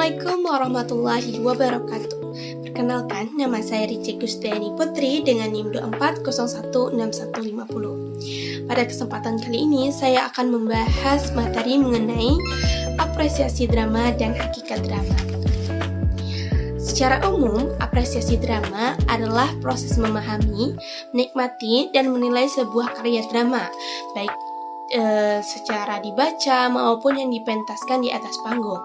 Assalamualaikum warahmatullahi wabarakatuh. Perkenalkan, nama saya Rici Gustiani Putri dengan NIM 24016150. Pada kesempatan kali ini, saya akan membahas materi mengenai apresiasi drama dan hakikat drama. Secara umum, apresiasi drama adalah proses memahami, menikmati, dan menilai sebuah karya drama, baik secara dibaca maupun yang dipentaskan di atas panggung.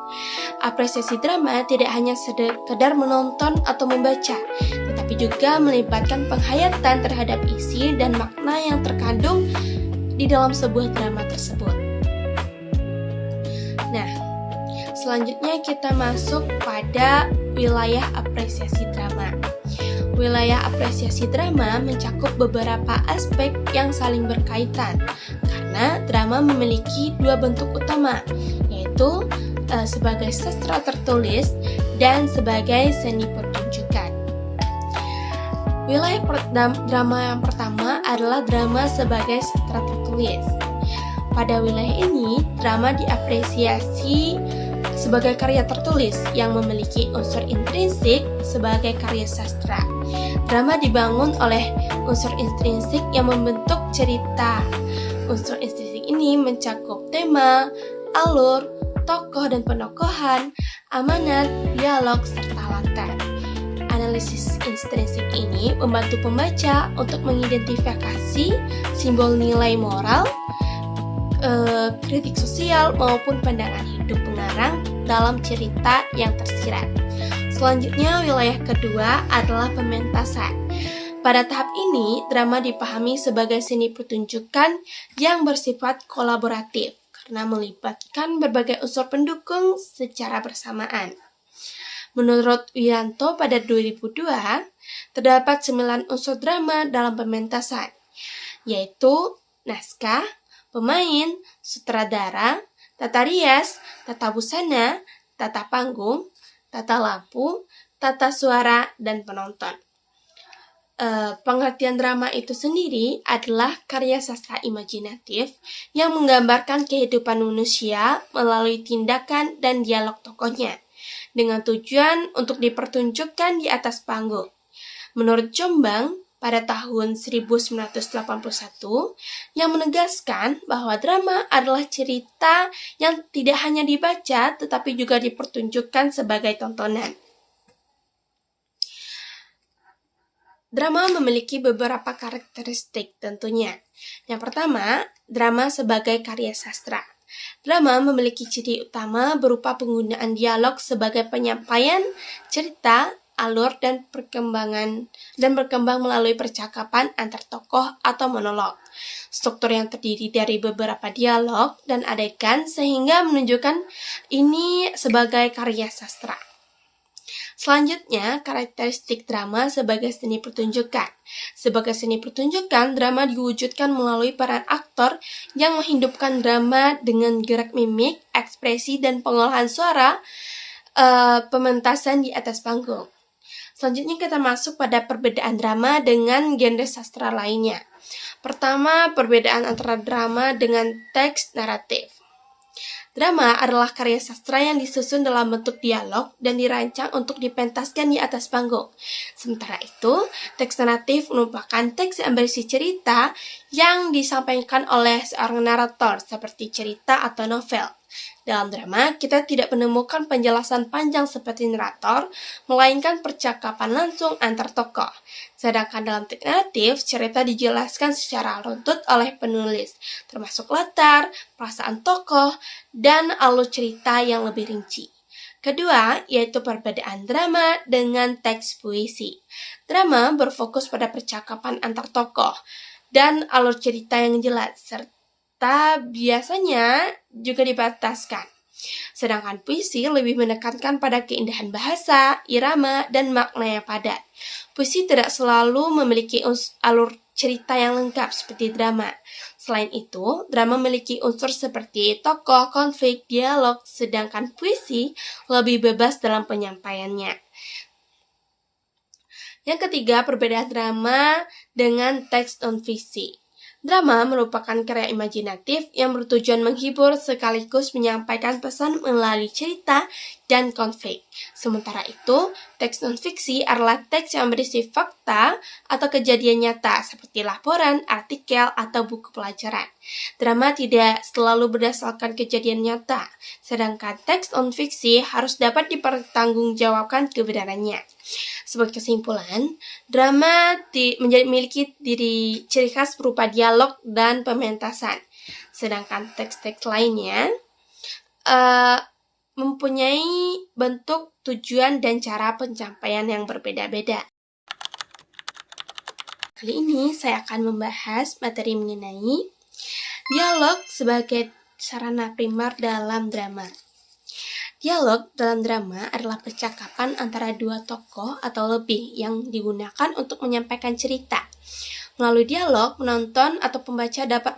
Apresiasi drama tidak hanya sekedar menonton atau membaca, tetapi juga melibatkan penghayatan terhadap isi dan makna yang terkandung di dalam sebuah drama tersebut. Nah, selanjutnya kita masuk pada wilayah apresiasi drama. Wilayah apresiasi drama mencakup beberapa aspek yang saling berkaitan, karena drama memiliki dua bentuk utama, yaitu sebagai sastra tertulis dan sebagai seni pertunjukan. Wilayah drama yang pertama adalah drama sebagai sastra tertulis. Pada wilayah ini, drama diapresiasi sebagai karya tertulis yang memiliki unsur intrinsik sebagai karya sastra. Drama dibangun oleh unsur intrinsik yang membentuk cerita. Unsur intrinsik ini mencakup tema, alur, tokoh dan penokohan, amanat, dialog, serta latar. Analisis intrinsik ini membantu pembaca untuk mengidentifikasi simbol nilai moral, kritik sosial maupun pandangan hidup pengarang dalam cerita yang tersirat. Selanjutnya, wilayah kedua adalah pementasan. Pada tahap ini, drama dipahami sebagai seni pertunjukan yang bersifat kolaboratif karena melibatkan berbagai unsur pendukung secara bersamaan. Menurut Wiranto pada 2002, terdapat 9 unsur drama dalam pementasan, yaitu naskah, pemain, sutradara, tata rias, tata busana, tata panggung, tata lampu, tata suara, dan penonton. Pengertian drama itu sendiri adalah karya sastra imajinatif yang menggambarkan kehidupan manusia melalui tindakan dan dialog tokohnya, dengan tujuan untuk dipertunjukkan di atas panggung. Menurut Jombang, pada tahun 1981, yang menegaskan bahwa drama adalah cerita yang tidak hanya dibaca, tetapi juga dipertunjukkan sebagai tontonan. Drama memiliki beberapa karakteristik tentunya. Yang pertama, drama sebagai karya sastra. Drama memiliki ciri utama berupa penggunaan dialog sebagai penyampaian cerita, alur, dan berkembang melalui percakapan antar tokoh atau monolog. Struktur yang terdiri dari beberapa dialog dan adegan sehingga menunjukkan ini sebagai karya sastra. Selanjutnya, karakteristik drama sebagai seni pertunjukan. Sebagai seni pertunjukan, drama diwujudkan melalui peran aktor yang menghidupkan drama dengan gerak mimik, ekspresi, dan pengolahan suara pementasan di atas panggung. Selanjutnya kita masuk pada perbedaan drama dengan genre sastra lainnya. Pertama, perbedaan antara drama dengan teks naratif. Drama adalah karya sastra yang disusun dalam bentuk dialog dan dirancang untuk dipentaskan di atas panggung. Sementara itu, teks naratif merupakan teks yang berisi cerita yang disampaikan oleh seorang narator seperti cerita atau novel. Dalam drama, kita tidak menemukan penjelasan panjang seperti narator, melainkan percakapan langsung antar tokoh. Sedangkan dalam teks naratif, cerita dijelaskan secara runtut oleh penulis, termasuk latar, perasaan tokoh, dan alur cerita yang lebih rinci. Kedua, yaitu perbedaan drama dengan teks puisi. Drama berfokus pada percakapan antar tokoh dan alur cerita yang jelas, serta biasanya juga dibataskan. Sedangkan puisi lebih menekankan pada keindahan bahasa, irama, dan makna yang padat. Puisi tidak selalu memiliki alur cerita yang lengkap seperti drama. Selain itu, drama memiliki unsur seperti tokoh, konflik, dialog, sedangkan puisi lebih bebas dalam penyampaiannya. Yang ketiga, perbedaan drama dengan teks non-fiksi. Drama merupakan karya imajinatif yang bertujuan menghibur sekaligus menyampaikan pesan melalui cerita dan konflik. Sementara itu, teks non-fiksi adalah teks yang berisi fakta atau kejadian nyata seperti laporan, artikel, atau buku pelajaran. Drama tidak selalu berdasarkan kejadian nyata, sedangkan teks non-fiksi harus dapat dipertanggungjawabkan kebenarannya. Sebagai kesimpulan, drama memiliki ciri khas berupa dialog dan pementasan, sedangkan teks-teks lainnya mempunyai bentuk, tujuan, dan cara pencapaian yang berbeda-beda. Kali ini saya akan membahas materi mengenai dialog sebagai sarana primer dalam drama. Dialog dalam drama adalah percakapan antara dua tokoh atau lebih yang digunakan untuk menyampaikan cerita. Melalui dialog, penonton atau pembaca dapat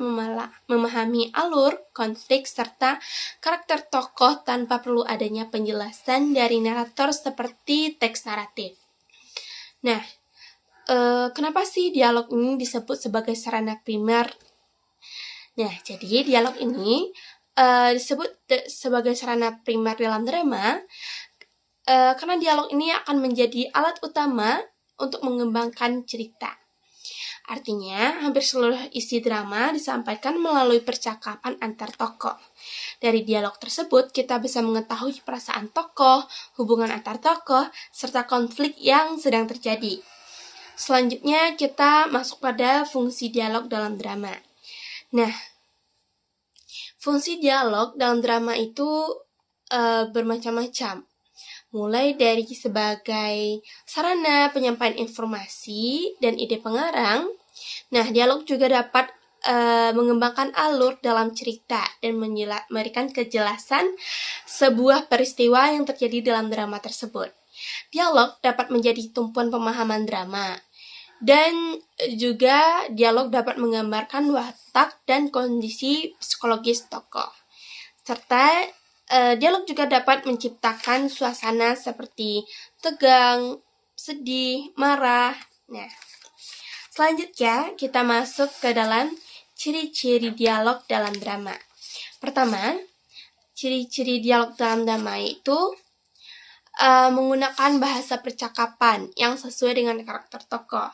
memahami alur, konflik, serta karakter tokoh tanpa perlu adanya penjelasan dari narator seperti teks naratif. Nah, kenapa sih dialog ini disebut sebagai sarana primer? Nah, jadi dialog ini disebut sebagai sarana primer dalam drama karena dialog ini akan menjadi alat utama untuk mengembangkan cerita. Artinya, hampir seluruh isi drama disampaikan melalui percakapan antar tokoh. Dari dialog tersebut, kita bisa mengetahui perasaan tokoh, hubungan antar tokoh, serta konflik yang sedang terjadi. Selanjutnya, kita masuk pada fungsi dialog dalam drama. Nah, fungsi dialog dalam drama itu bermacam-macam. Mulai dari sebagai sarana penyampaian informasi dan ide pengarang. Nah, dialog juga dapat mengembangkan alur dalam cerita dan memberikan kejelasan sebuah peristiwa yang terjadi dalam drama tersebut. Dialog dapat menjadi tumpuan pemahaman drama. Dan juga dialog dapat menggambarkan watak dan kondisi psikologis tokoh. Serta dialog juga dapat menciptakan suasana seperti tegang, sedih, marah. Nah, selanjutnya kita masuk ke dalam ciri-ciri dialog dalam drama. Pertama, ciri-ciri dialog dalam drama itu menggunakan bahasa percakapan yang sesuai dengan karakter tokoh.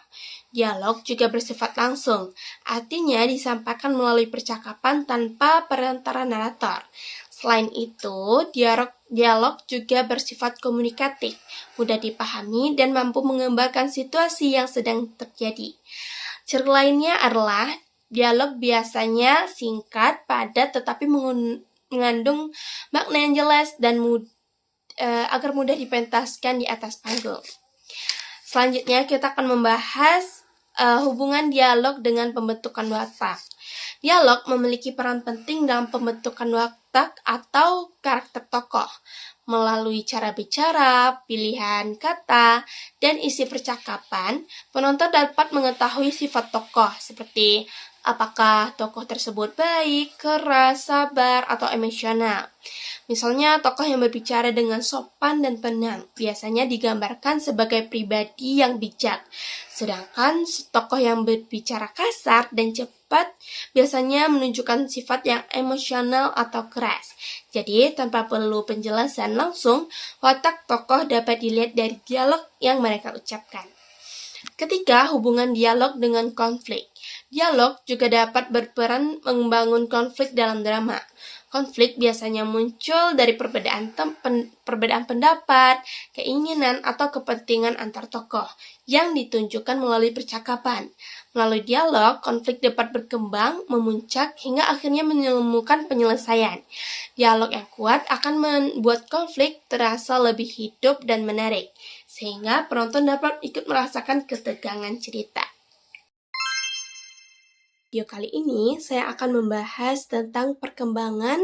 Dialog juga bersifat langsung, artinya disampaikan melalui percakapan tanpa perantara narator. Selain itu, dialog juga bersifat komunikatif, mudah dipahami, dan mampu menggambarkan situasi yang sedang terjadi. Ciri lainnya adalah dialog biasanya singkat, padat, tetapi mengandung makna yang jelas dan agar mudah dipentaskan di atas panggung. Selanjutnya kita akan membahas hubungan dialog dengan pembentukan watak. Dialog memiliki peran penting dalam pembentukan watak atau karakter tokoh. Melalui cara bicara, pilihan kata, dan isi percakapan, penonton dapat mengetahui sifat tokoh seperti apakah tokoh tersebut baik, keras, sabar, atau emosional. Misalnya, tokoh yang berbicara dengan sopan dan tenang biasanya digambarkan sebagai pribadi yang bijak. Sedangkan tokoh yang berbicara kasar dan cepat biasanya menunjukkan sifat yang emosional atau keras. Jadi, tanpa perlu penjelasan langsung, watak tokoh dapat dilihat dari dialog yang mereka ucapkan. Ketiga, hubungan dialog dengan konflik. Dialog juga dapat berperan membangun konflik dalam drama. Konflik biasanya muncul dari perbedaan pendapat, keinginan, atau kepentingan antar tokoh yang ditunjukkan melalui percakapan. Melalui dialog, konflik dapat berkembang, memuncak, hingga akhirnya menemukan penyelesaian. Dialog yang kuat akan membuat konflik terasa lebih hidup dan menarik, sehingga penonton dapat ikut merasakan ketegangan cerita. Video kali ini saya akan membahas tentang perkembangan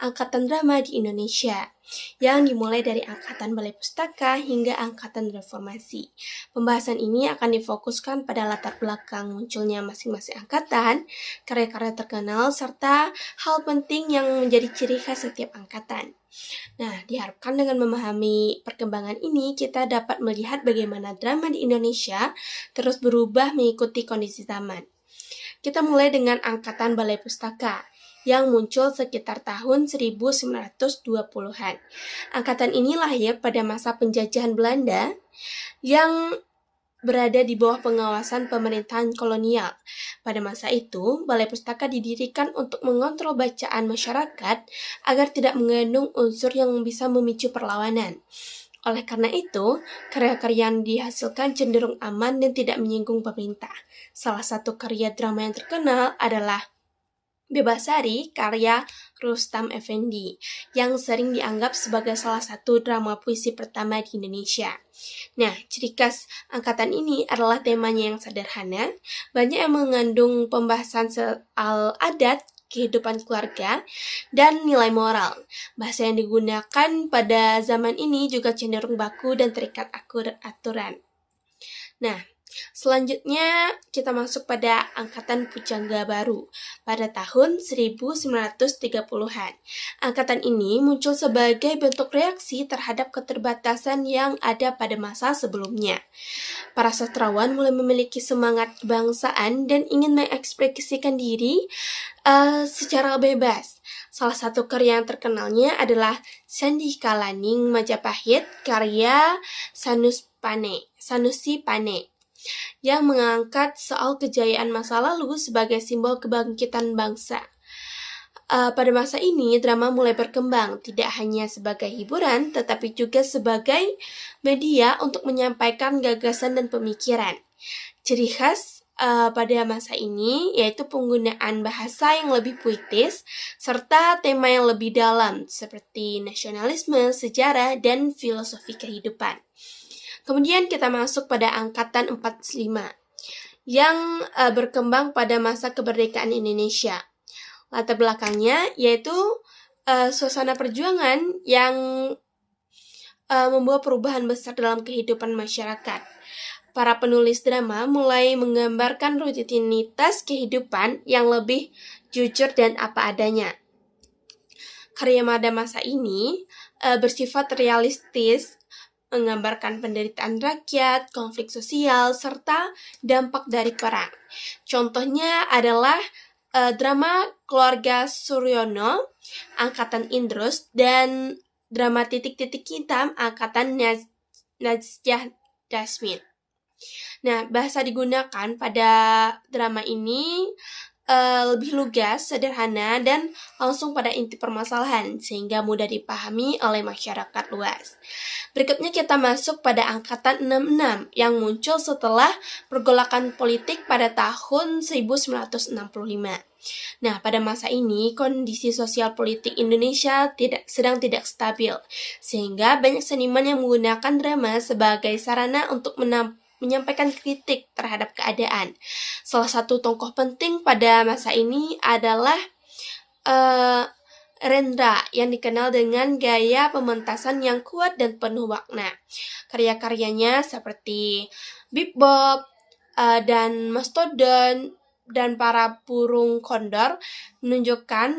angkatan drama di Indonesia yang dimulai dari angkatan Balai Pustaka hingga angkatan reformasi. Pembahasan ini akan difokuskan pada latar belakang munculnya masing-masing angkatan, karya-karya terkenal, serta hal penting yang menjadi ciri khas setiap angkatan. Nah, diharapkan dengan memahami perkembangan ini, kita dapat melihat bagaimana drama di Indonesia terus berubah mengikuti kondisi zaman. Kita mulai dengan angkatan Balai Pustaka. yang muncul sekitar tahun 1920-an. Angkatan ini lahir pada masa penjajahan Belanda yang berada di bawah pengawasan pemerintahan kolonial. Pada masa itu, Balai Pustaka didirikan untuk mengontrol bacaan masyarakat agar tidak mengandung unsur yang bisa memicu perlawanan. Oleh karena itu, karya-karya yang dihasilkan cenderung aman dan tidak menyinggung pemerintah. Salah satu karya drama yang terkenal adalah Bebasari karya Rustam Effendi, yang sering dianggap sebagai salah satu drama puisi pertama di Indonesia. Nah, ciri khas angkatan ini adalah temanya yang sederhana, banyak yang mengandung pembahasan soal adat, kehidupan keluarga, dan nilai moral. Bahasa yang digunakan pada zaman ini juga cenderung baku dan terikat aturan. Nah, selanjutnya kita masuk pada angkatan pujangga baru pada tahun 1930-an. Angkatan ini muncul sebagai bentuk reaksi terhadap keterbatasan yang ada pada masa sebelumnya. Para sastrawan mulai memiliki semangat kebangsaan dan ingin mengekspresikan diri secara bebas. Salah satu karya yang terkenalnya adalah Sandika Laning Majapahit karya Sanusi Pane, yang mengangkat soal kejayaan masa lalu sebagai simbol kebangkitan bangsa. Pada masa ini, drama mulai berkembang, tidak hanya sebagai hiburan, tetapi juga sebagai media untuk menyampaikan gagasan dan pemikiran. Ciri khas pada masa ini yaitu penggunaan bahasa yang lebih puitis, serta tema yang lebih dalam, seperti nasionalisme, sejarah, dan filosofi kehidupan. Kemudian kita masuk pada angkatan 45 yang berkembang pada masa kemerdekaan Indonesia. Latar belakangnya yaitu suasana perjuangan yang membawa perubahan besar dalam kehidupan masyarakat. Para penulis drama mulai menggambarkan rutinitas kehidupan yang lebih jujur dan apa adanya. Karya pada masa ini bersifat realistis, menggambarkan penderitaan rakyat, konflik sosial, serta dampak dari perang. Contohnya adalah drama Keluarga Suryono, Angkatan Indrus, dan drama Titik-Titik Hitam, Angkatan Najjah Dasmin. Nah, bahasa digunakan pada drama ini lebih lugas, sederhana, dan langsung pada inti permasalahan, sehingga mudah dipahami oleh masyarakat luas. Berikutnya kita masuk pada angkatan 66 yang muncul setelah pergolakan politik pada tahun 1965. Nah, pada masa ini kondisi sosial politik Indonesia sedang tidak stabil, sehingga banyak seniman yang menggunakan drama sebagai sarana untuk menyampaikan kritik terhadap keadaan. Salah satu tokoh penting pada masa ini adalah Rendra, yang dikenal dengan gaya pementasan yang kuat dan penuh makna. Karya-karyanya seperti Bebop dan Mastodon dan para burung kondor menunjukkan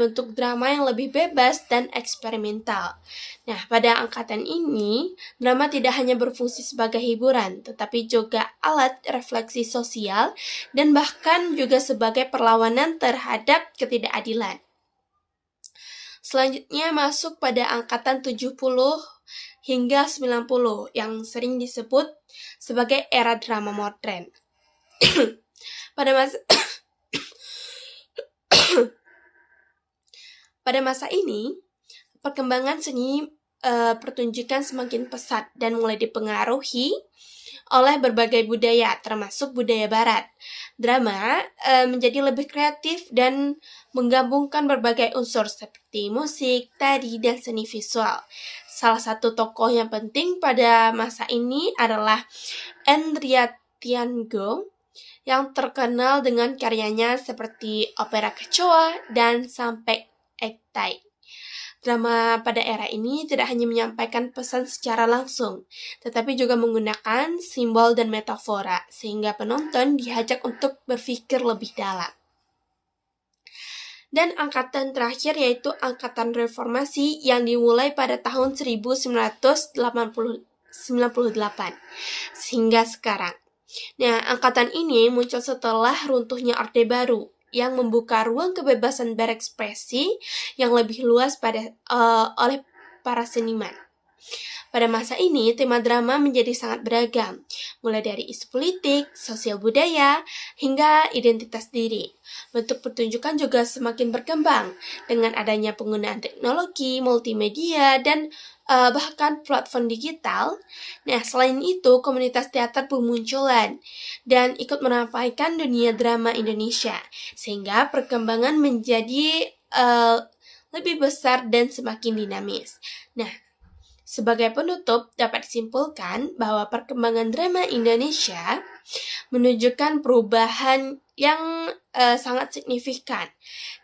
bentuk drama yang lebih bebas dan eksperimental. Nah, pada angkatan ini, drama tidak hanya berfungsi sebagai hiburan, tetapi juga alat refleksi sosial dan bahkan juga sebagai perlawanan terhadap ketidakadilan. Selanjutnya masuk pada angkatan 70 hingga 90 yang sering disebut sebagai era drama modern. Pada masa ini, perkembangan seni pertunjukan semakin pesat dan mulai dipengaruhi oleh berbagai budaya, termasuk budaya barat. Drama menjadi lebih kreatif dan menggabungkan berbagai unsur seperti musik, tari, dan seni visual. Salah satu tokoh yang penting pada masa ini adalah Endriatiango, yang terkenal dengan karyanya seperti Opera Kecoa dan Sampai Ektai. Drama pada era ini tidak hanya menyampaikan pesan secara langsung, tetapi juga menggunakan simbol dan metafora, sehingga penonton diajak untuk berpikir lebih dalam. Dan angkatan terakhir yaitu angkatan reformasi yang dimulai pada tahun 1998 sehingga sekarang. Nah, angkatan ini muncul setelah runtuhnya Orde Baru yang membuka ruang kebebasan berekspresi yang lebih luas oleh para seniman. Pada masa ini, tema drama menjadi sangat beragam, mulai dari isu politik, sosial budaya, hingga identitas diri. Bentuk pertunjukan juga semakin berkembang dengan adanya penggunaan teknologi, multimedia, dan bahkan platform digital. Nah, selain itu, komunitas teater bermunculan dan ikut meramaikan dunia drama Indonesia, sehingga perkembangan menjadi lebih besar dan semakin dinamis. Nah, sebagai penutup, dapat disimpulkan bahwa perkembangan drama Indonesia menunjukkan perubahan yang sangat signifikan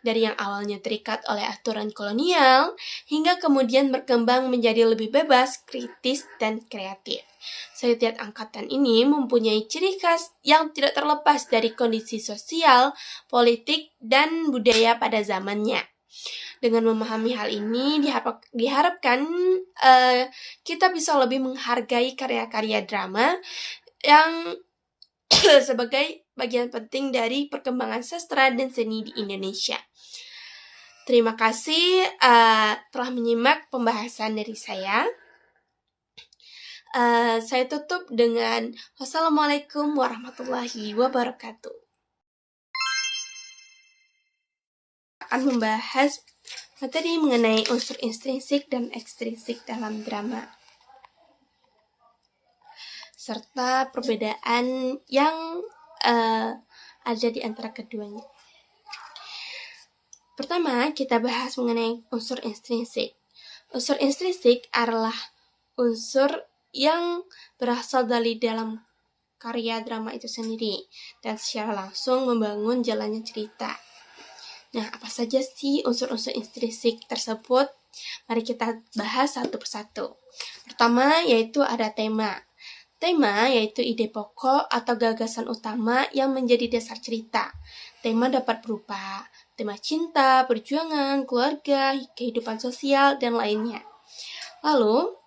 dari yang awalnya terikat oleh aturan kolonial hingga kemudian berkembang menjadi lebih bebas, kritis, dan kreatif. Setiap angkatan ini mempunyai ciri khas yang tidak terlepas dari kondisi sosial, politik, dan budaya pada zamannya. Dengan memahami hal ini, diharapkan kita bisa lebih menghargai karya-karya drama yang sebagai bagian penting dari perkembangan sastra dan seni di Indonesia. Terima kasih telah menyimak pembahasan dari saya. Saya tutup dengan wassalamualaikum warahmatullahi wabarakatuh. Akan membahas materi mengenai unsur intrinsik dan ekstrinsik dalam drama, serta perbedaan yang ada di antara keduanya. Pertama, kita bahas mengenai unsur intrinsik. Unsur intrinsik adalah unsur yang berasal dari dalam karya drama itu sendiri dan secara langsung membangun jalannya cerita. Nah, apa saja sih unsur-unsur intrinsik tersebut? Mari kita bahas satu persatu. Pertama, yaitu ada tema. Tema yaitu ide pokok atau gagasan utama yang menjadi dasar cerita. Tema dapat berupa tema cinta, perjuangan, keluarga, kehidupan sosial, dan lainnya. Lalu,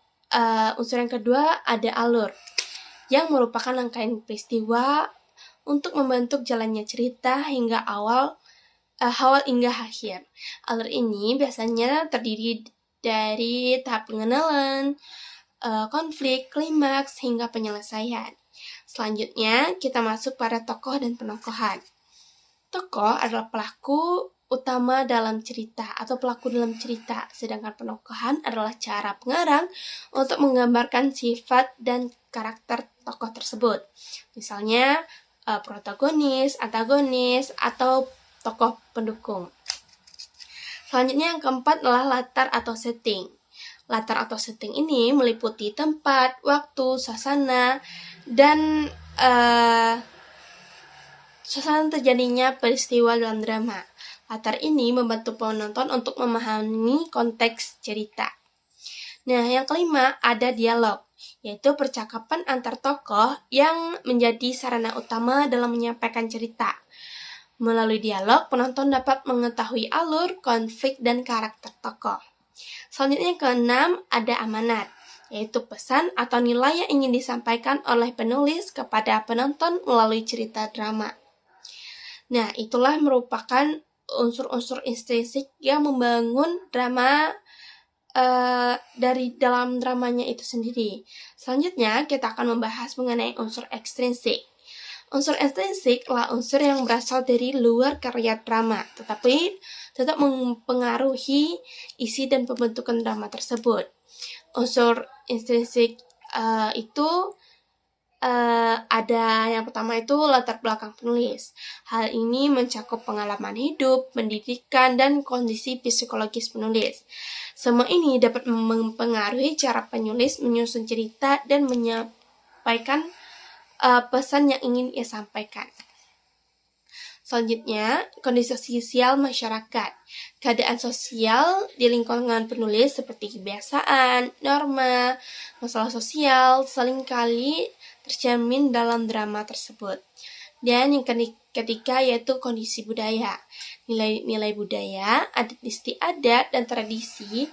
unsur yang kedua ada alur, yang merupakan rangkaian peristiwa untuk membentuk jalannya cerita hingga awal hingga akhir. Alur ini biasanya terdiri dari tahap pengenalan, konflik, klimaks, hingga penyelesaian. Selanjutnya, kita masuk pada tokoh dan penokohan. Tokoh adalah pelaku utama dalam cerita atau pelaku dalam cerita, sedangkan penokohan adalah cara pengarang untuk menggambarkan sifat dan karakter tokoh tersebut. Misalnya, protagonis, antagonis, atau tokoh pendukung. Selanjutnya yang keempat adalah latar atau setting. Latar atau setting ini meliputi tempat, waktu, suasana, dan suasana terjadinya peristiwa dalam drama. Latar ini membantu penonton untuk memahami konteks cerita. Nah, yang kelima ada dialog, yaitu percakapan antar tokoh yang menjadi sarana utama dalam menyampaikan cerita. Melalui dialog, penonton dapat mengetahui alur, konflik, dan karakter tokoh. Selanjutnya yang keenam, ada amanat, yaitu pesan atau nilai yang ingin disampaikan oleh penulis kepada penonton melalui cerita drama. Nah, itulah merupakan unsur-unsur intrinsik yang membangun drama dari dalam dramanya itu sendiri. Selanjutnya, kita akan membahas mengenai unsur ekstrinsik. Unsur ekstrinsik adalah unsur yang berasal dari luar karya drama, tetapi tetap mempengaruhi isi dan pembentukan drama tersebut. Unsur intrinsik itu ada yang pertama itu latar belakang penulis. Hal ini mencakup pengalaman hidup, pendidikan, dan kondisi psikologis penulis. Semua ini dapat mempengaruhi cara penulis menyusun cerita dan menyampaikan pesan yang ingin ia sampaikan. Selanjutnya, kondisi sosial masyarakat. Keadaan sosial di lingkungan penulis seperti kebiasaan, norma, masalah sosial seringkali tercermin dalam drama tersebut. Dan yang ketiga yaitu kondisi budaya. Nilai-nilai budaya, adat istiadat, dan tradisi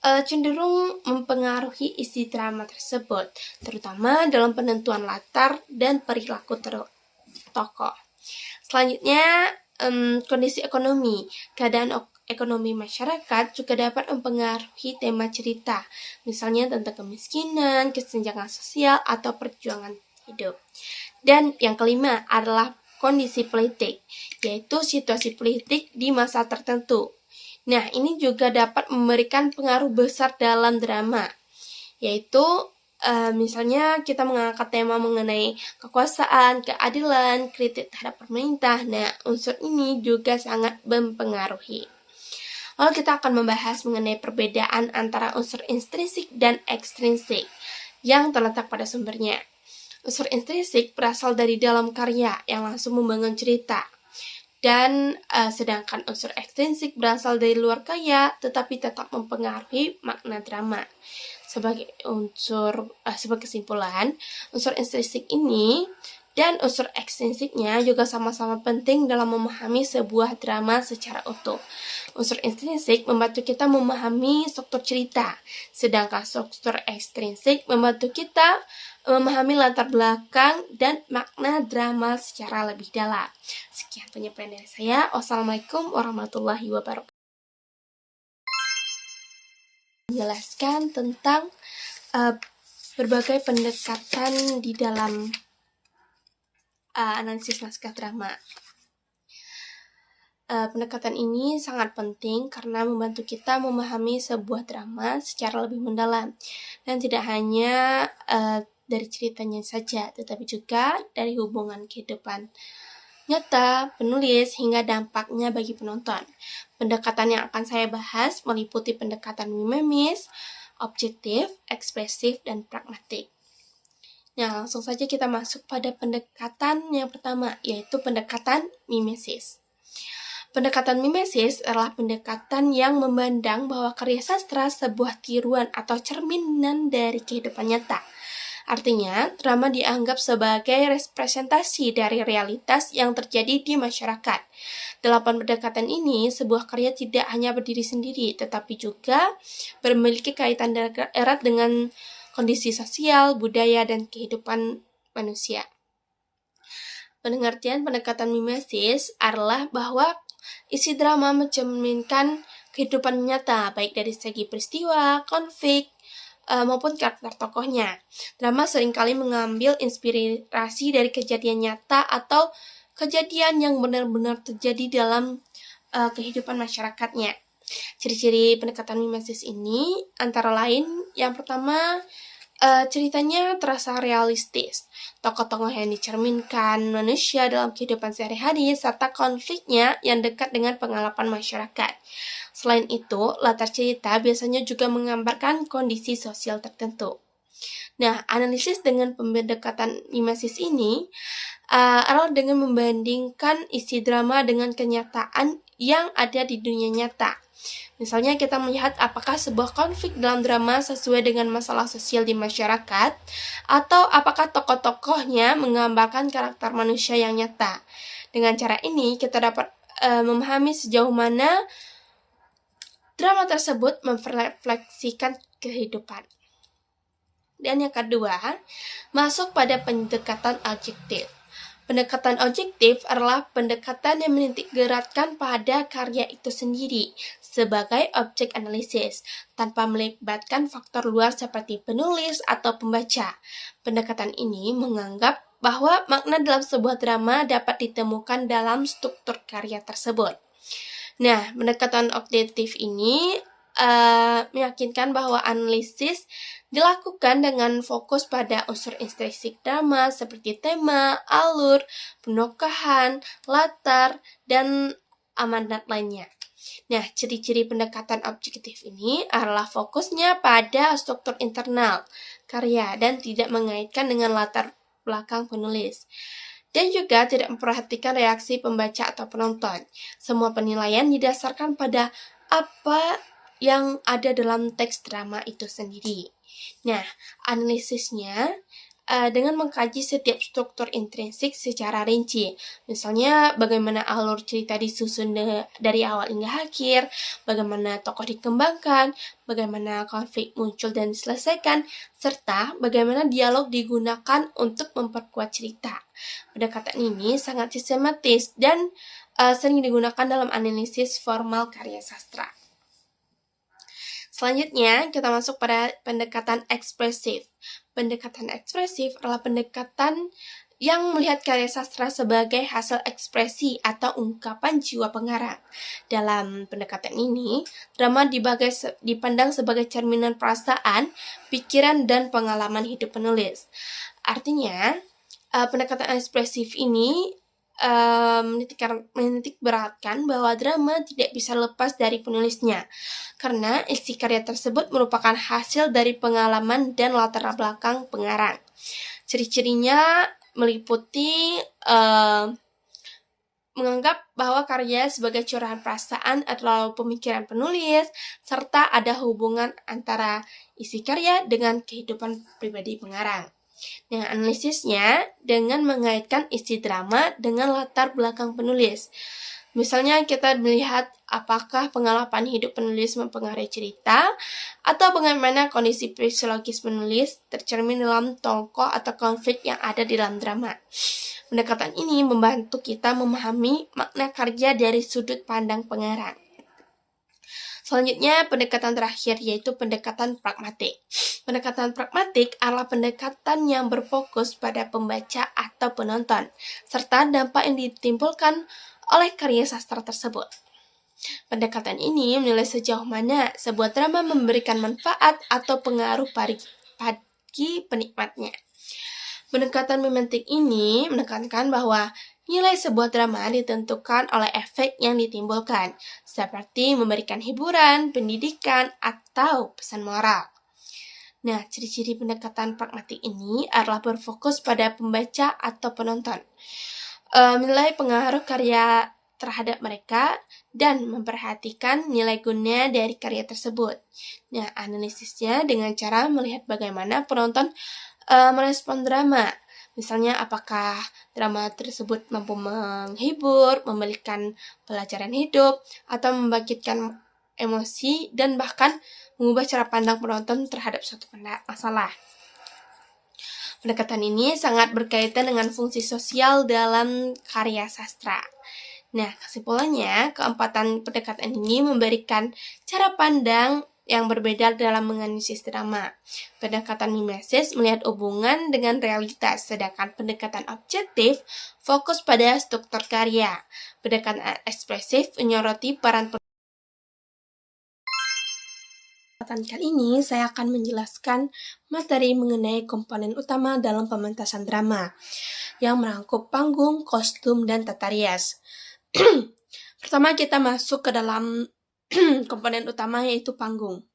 cenderung mempengaruhi isi drama tersebut, terutama dalam penentuan latar dan perilaku tokoh. Selanjutnya, kondisi ekonomi. Keadaan ekonomi masyarakat juga dapat mempengaruhi tema cerita, misalnya tentang kemiskinan, kesenjangan sosial, atau perjuangan hidup. Dan yang kelima adalah kondisi politik, yaitu situasi politik di masa tertentu. Nah, ini juga dapat memberikan pengaruh besar dalam drama, yaitu misalnya kita mengangkat tema mengenai kekuasaan, keadilan, kritik terhadap pemerintah. Nah, unsur ini juga sangat mempengaruhi. Lalu kita akan membahas mengenai perbedaan antara unsur intrinsik dan ekstrinsik yang terletak pada sumbernya. Unsur intrinsik berasal dari dalam karya yang langsung membangun cerita. Dan sedangkan unsur ekstrinsik berasal dari luar karya tetapi tetap mempengaruhi makna drama. Sebagai kesimpulan, unsur intrinsik ini dan unsur ekstrinsiknya juga sama-sama penting dalam memahami sebuah drama secara utuh. Unsur intrinsik membantu kita memahami struktur cerita, sedangkan struktur ekstrinsik membantu kita memahami latar belakang dan makna drama secara lebih dalam. Sekian penyampaian dari saya. Wassalamualaikum warahmatullahi wabarakatuh. Menjelaskan tentang berbagai pendekatan di dalam analisis naskah drama. Pendekatan ini sangat penting karena membantu kita memahami sebuah drama secara lebih mendalam dan tidak hanya dari ceritanya saja, tetapi juga dari hubungan kehidupan nyata, penulis, hingga dampaknya bagi penonton. Pendekatan yang akan saya bahas meliputi pendekatan mimesis, objektif, ekspresif, dan pragmatik. Nah, langsung saja kita masuk pada pendekatan yang pertama, yaitu pendekatan mimesis. Pendekatan mimesis adalah pendekatan yang memandang bahwa karya sastra sebuah tiruan atau cerminan dari kehidupan nyata. Artinya, drama dianggap sebagai representasi dari realitas yang terjadi di masyarakat. Dalam pendekatan ini, sebuah karya tidak hanya berdiri sendiri, tetapi juga memiliki kaitan erat dengan kondisi sosial, budaya, dan kehidupan manusia. Pengertian pendekatan mimesis adalah bahwa isi drama mencerminkan kehidupan nyata, baik dari segi peristiwa, konflik, maupun karakter tokohnya. Drama seringkali mengambil inspirasi dari kejadian nyata atau kejadian yang benar-benar terjadi dalam kehidupan masyarakatnya. Ciri-ciri pendekatan mimesis ini antara lain, yang pertama, ceritanya terasa realistis. Tokoh-tokoh yang dicerminkan manusia dalam kehidupan sehari-hari serta konfliknya yang dekat dengan pengalaman masyarakat. Selain itu, latar cerita biasanya juga menggambarkan kondisi sosial tertentu. Nah, analisis dengan pendekatan mimesis ini adalah dengan membandingkan isi drama dengan kenyataan yang ada di dunia nyata. Misalnya kita melihat apakah sebuah konflik dalam drama sesuai dengan masalah sosial di masyarakat, atau apakah tokoh-tokohnya menggambarkan karakter manusia yang nyata. Dengan cara ini, kita dapat memahami sejauh mana drama tersebut memrefleksikan kehidupan. Dan yang kedua, masuk pada pendekatan objektif. Pendekatan objektif adalah pendekatan yang menitikberatkan pada karya itu sendiri sebagai objek analisis, tanpa melibatkan faktor luar seperti penulis atau pembaca. Pendekatan ini menganggap bahwa makna dalam sebuah drama dapat ditemukan dalam struktur karya tersebut. Nah, pendekatan objektif ini meyakinkan bahwa analisis dilakukan dengan fokus pada unsur intrinsik drama seperti tema, alur, penokohan, latar, dan amanat lainnya. Nah, ciri-ciri pendekatan objektif ini adalah fokusnya pada struktur internal karya dan tidak mengaitkan dengan latar belakang penulis. Dan juga tidak memperhatikan reaksi pembaca atau penonton. Semua penilaian didasarkan pada apa yang ada dalam teks drama itu sendiri. Nah, analisisnya dengan mengkaji setiap struktur intrinsik secara rinci. Misalnya, bagaimana alur cerita disusun dari awal hingga akhir, bagaimana tokoh dikembangkan, bagaimana konflik muncul dan diselesaikan, serta bagaimana dialog digunakan untuk memperkuat cerita. Pendekatan ini sangat sistematis dan sering digunakan dalam analisis formal karya sastra. Selanjutnya, kita masuk pada pendekatan ekspresif. Pendekatan ekspresif adalah pendekatan yang melihat karya sastra sebagai hasil ekspresi atau ungkapan jiwa pengarang. Dalam pendekatan ini, drama dipandang sebagai cerminan perasaan, pikiran, dan pengalaman hidup penulis. Artinya, pendekatan ekspresif ini menitik beratkan bahwa drama tidak bisa lepas dari penulisnya, karena isi karya tersebut merupakan hasil dari pengalaman dan latar belakang pengarang. Ciri-cirinya meliputi menganggap bahwa karya sebagai curahan perasaan atau pemikiran penulis, serta ada hubungan antara isi karya dengan kehidupan pribadi pengarang. Nah, analisisnya dengan mengaitkan isi drama dengan latar belakang penulis. Misalnya kita melihat apakah pengalaman hidup penulis mempengaruhi cerita, atau bagaimana kondisi psikologis penulis tercermin dalam tokoh atau konflik yang ada di dalam drama. Pendekatan ini membantu kita memahami makna karya dari sudut pandang pengarang. Selanjutnya, pendekatan terakhir yaitu pendekatan pragmatik. Pendekatan pragmatik adalah pendekatan yang berfokus pada pembaca atau penonton, serta dampak yang ditimbulkan oleh karya sastra tersebut. Pendekatan ini menilai sejauh mana sebuah drama memberikan manfaat atau pengaruh bagi penikmatnya. Pendekatan memantik ini menekankan bahwa nilai sebuah drama ditentukan oleh efek yang ditimbulkan, seperti memberikan hiburan, pendidikan, atau pesan moral. Nah, ciri-ciri pendekatan pragmatik ini adalah berfokus pada pembaca atau penonton, menilai pengaruh karya terhadap mereka, dan memperhatikan nilai guna dari karya tersebut. Nah, analisisnya dengan cara melihat bagaimana penonton merespon drama. Misalnya, apakah drama tersebut mampu menghibur, memberikan pelajaran hidup, atau membangkitkan emosi, dan bahkan mengubah cara pandang penonton terhadap suatu masalah. Pendekatan ini sangat berkaitan dengan fungsi sosial dalam karya sastra. Nah, kesimpulannya, keempatan pendekatan ini memberikan cara pandang yang berbeda dalam menganalisis drama. Pendekatan mimesis melihat hubungan dengan realitas, sedangkan pendekatan objektif fokus pada struktur karya. Pendekatan ekspresif menyoroti peran kali ini saya akan menjelaskan materi mengenai komponen utama dalam pementasan drama yang merangkup panggung, kostum, dan tata rias. Pertama kita masuk ke dalam komponen utama yaitu panggung.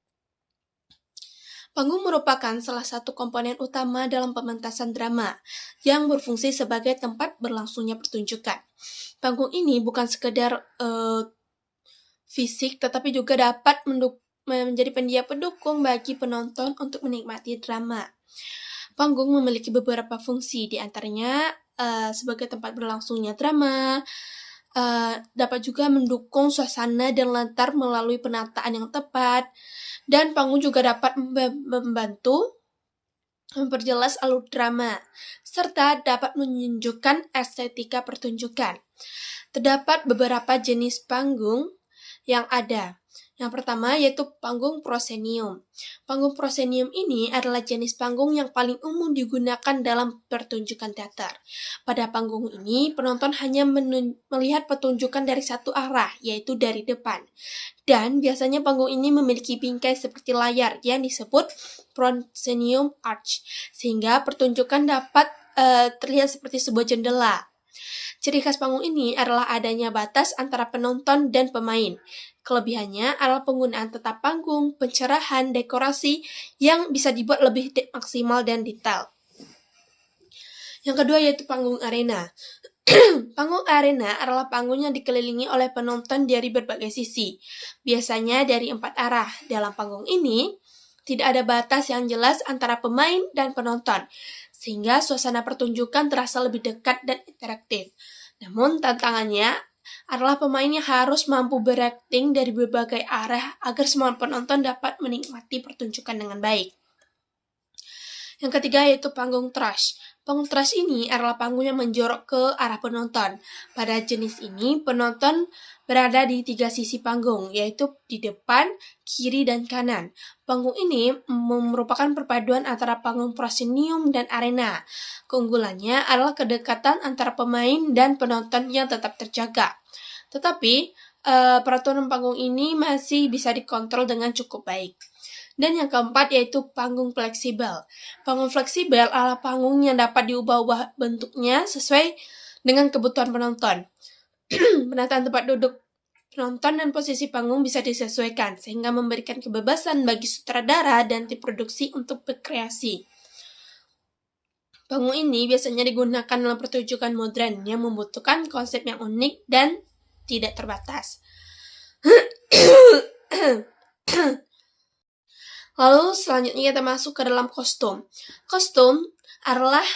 Panggung merupakan salah satu komponen utama dalam pementasan drama yang berfungsi sebagai tempat berlangsungnya pertunjukan. Panggung ini bukan sekedar fisik, tetapi juga dapat menjadi pendia pendukung bagi penonton untuk menikmati drama. Panggung memiliki beberapa fungsi, di antaranya sebagai tempat berlangsungnya drama, dapat juga mendukung suasana dan latar melalui penataan yang tepat, dan panggung juga dapat membantu memperjelas alur drama, serta dapat menunjukkan estetika pertunjukan. Terdapat beberapa jenis panggung yang ada. Yang pertama yaitu panggung proscenium. Panggung proscenium ini adalah jenis panggung yang paling umum digunakan dalam pertunjukan teater. Pada panggung ini, penonton hanya melihat pertunjukan dari satu arah, yaitu dari depan. Dan biasanya panggung ini memiliki bingkai seperti layar yang disebut proscenium arch, sehingga pertunjukan dapat terlihat seperti sebuah jendela. Ciri khas panggung ini adalah adanya batas antara penonton dan pemain. Kelebihannya adalah penggunaan tetap panggung, pencerahan, dekorasi yang bisa dibuat lebih maksimal dan detail. Yang kedua yaitu panggung arena. Panggung arena adalah panggung yang dikelilingi oleh penonton dari berbagai sisi, biasanya dari 4 arah. Dalam panggung ini, tidak ada batas yang jelas antara pemain dan penonton, sehingga suasana pertunjukan terasa lebih dekat dan interaktif. Namun tantangannya adalah pemain yang harus mampu berakting dari berbagai arah agar semua penonton dapat menikmati pertunjukan dengan baik. Yang ketiga yaitu panggung trash. Panggung trash ini adalah panggung yang menjorok ke arah penonton. Pada jenis ini, penonton berada di 3 sisi panggung, yaitu di depan, kiri, dan kanan. Panggung ini merupakan perpaduan antara panggung proscenium dan arena. Keunggulannya adalah kedekatan antara pemain dan penonton yang tetap terjaga. Tetapi, peraturan panggung ini masih bisa dikontrol dengan cukup baik. Dan yang keempat yaitu panggung fleksibel. Panggung fleksibel adalah panggung yang dapat diubah-ubah bentuknya sesuai dengan kebutuhan penonton. Penataan tempat duduk penonton dan posisi panggung bisa disesuaikan, sehingga memberikan kebebasan bagi sutradara dan tim produksi untuk berkreasi. Panggung ini biasanya digunakan dalam pertunjukan modern yang membutuhkan konsep yang unik dan tidak terbatas. Lalu selanjutnya kita masuk ke dalam kostum. Kostum adalah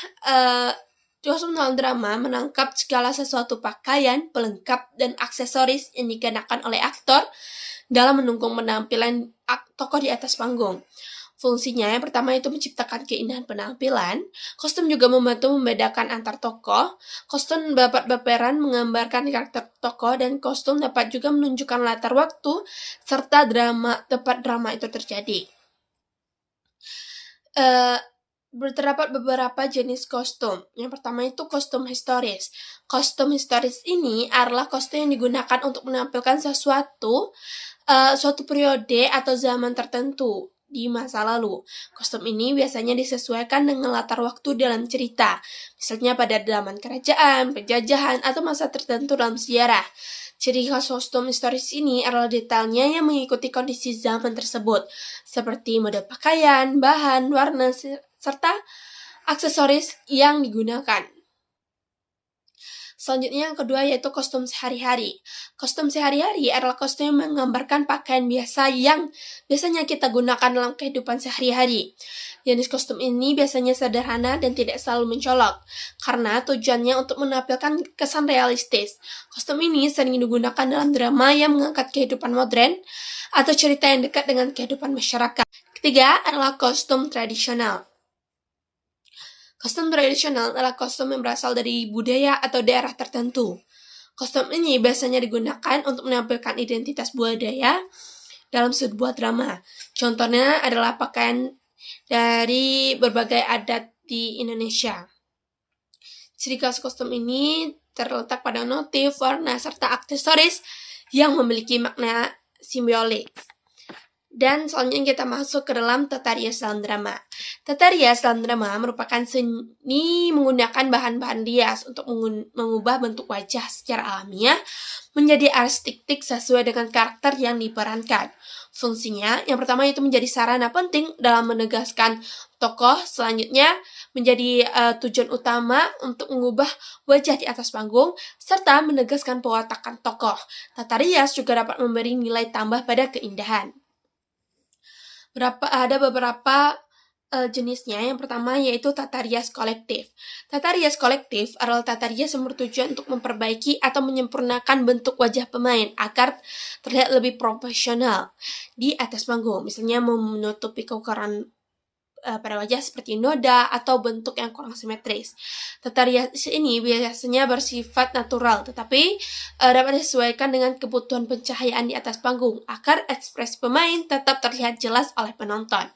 kostum dalam drama menangkap segala sesuatu pakaian, pelengkap, dan aksesoris yang dikenakan oleh aktor dalam mendukung penampilan tokoh di atas panggung. Fungsinya yang pertama itu menciptakan keindahan penampilan. Kostum juga membantu membedakan antar tokoh. Kostum dapat berperan menggambarkan karakter tokoh, dan kostum dapat juga menunjukkan latar waktu serta tempat drama itu terjadi. Terdapat beberapa jenis kostum. Yang pertama itu kostum historis. Kostum historis ini adalah kostum yang digunakan untuk menampilkan suatu periode atau zaman tertentu di masa lalu. Kostum ini biasanya disesuaikan dengan latar waktu dalam cerita, misalnya pada zaman kerajaan, penjajahan, atau masa tertentu dalam sejarah. Ciri khas kostum historis ini adalah detailnya yang mengikuti kondisi zaman tersebut, seperti mode pakaian, bahan, warna, serta aksesoris yang digunakan. Selanjutnya yang kedua yaitu kostum sehari-hari. Kostum sehari-hari adalah kostum yang menggambarkan pakaian biasa yang biasanya kita gunakan dalam kehidupan sehari-hari. Jenis kostum ini biasanya sederhana dan tidak selalu mencolok, karena tujuannya untuk menampilkan kesan realistis. Kostum ini sering digunakan dalam drama yang mengangkat kehidupan modern atau cerita yang dekat dengan kehidupan masyarakat. Ketiga adalah kostum tradisional. Kostum tradisional adalah kostum yang berasal dari budaya atau daerah tertentu. Kostum ini biasanya digunakan untuk menampilkan identitas budaya dalam sebuah drama. Contohnya adalah pakaian dari berbagai adat di Indonesia. Ciri khas kostum ini terletak pada motif, warna, serta aksesoris yang memiliki makna simbolik. Dan selanjutnya kita masuk ke dalam tata rias dalam drama. Tata rias dalam drama merupakan seni menggunakan bahan-bahan rias untuk mengubah bentuk wajah secara alamiah menjadi artistik sesuai dengan karakter yang diperankan. Fungsinya yang pertama itu menjadi sarana penting dalam menegaskan tokoh, selanjutnya menjadi tujuan utama untuk mengubah wajah di atas panggung, serta menegaskan pewatakan tokoh. Tata rias juga dapat memberi nilai tambah pada keindahan. Ada beberapa jenisnya. Yang pertama yaitu tata rias kolektif. Tata rias kolektif adalah tata rias yang bertujuan untuk memperbaiki atau menyempurnakan bentuk wajah pemain agar terlihat lebih profesional di atas panggung. Misalnya menutupi kekurangan pada wajah seperti noda atau bentuk yang kurang simetris. Tata rias ini biasanya bersifat natural, tetapi dapat disesuaikan dengan kebutuhan pencahayaan di atas panggung agar ekspresi pemain tetap terlihat jelas oleh penonton.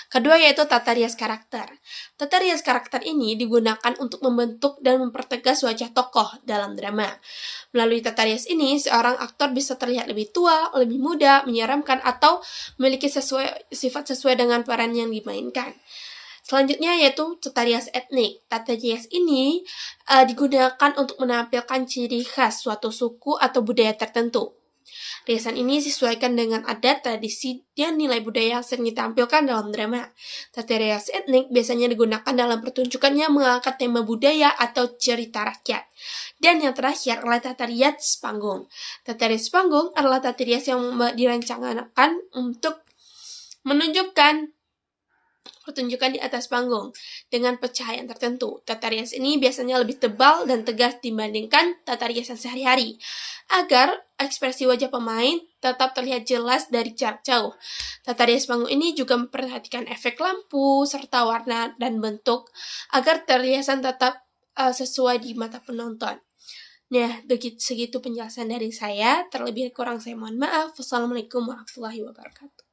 Kedua yaitu tata rias karakter. Tata rias karakter ini digunakan untuk membentuk dan mempertegas wajah tokoh dalam drama. Melalui tata rias ini, seorang aktor bisa terlihat lebih tua, lebih muda, menyeramkan, atau memiliki sifat sesuai dengan peran yang dimainkan. Selanjutnya yaitu tata rias etnik. Tata rias ini digunakan untuk menampilkan ciri khas suatu suku atau budaya tertentu. Riasan ini disesuaikan dengan adat, tradisi, dan nilai budaya yang sering ditampilkan dalam drama. Tata rias etnik biasanya digunakan dalam pertunjukan yang mengangkat tema budaya atau cerita rakyat. Dan yang terakhir adalah tata rias panggung. Tata rias panggung adalah tata rias yang dirancangkan untuk menunjukkan pertunjukan di atas panggung dengan pencahayaan tertentu. Tata rias ini biasanya lebih tebal dan tegas dibandingkan tata rias sehari-hari, agar ekspresi wajah pemain tetap terlihat jelas dari jarak jauh. Tata rias panggung ini juga memperhatikan efek lampu, serta warna dan bentuk, agar perhiasan tetap sesuai di mata penonton. Nah, segitu penjelasan dari saya. Terlebih kurang saya mohon maaf. Wassalamualaikum warahmatullahi wabarakatuh.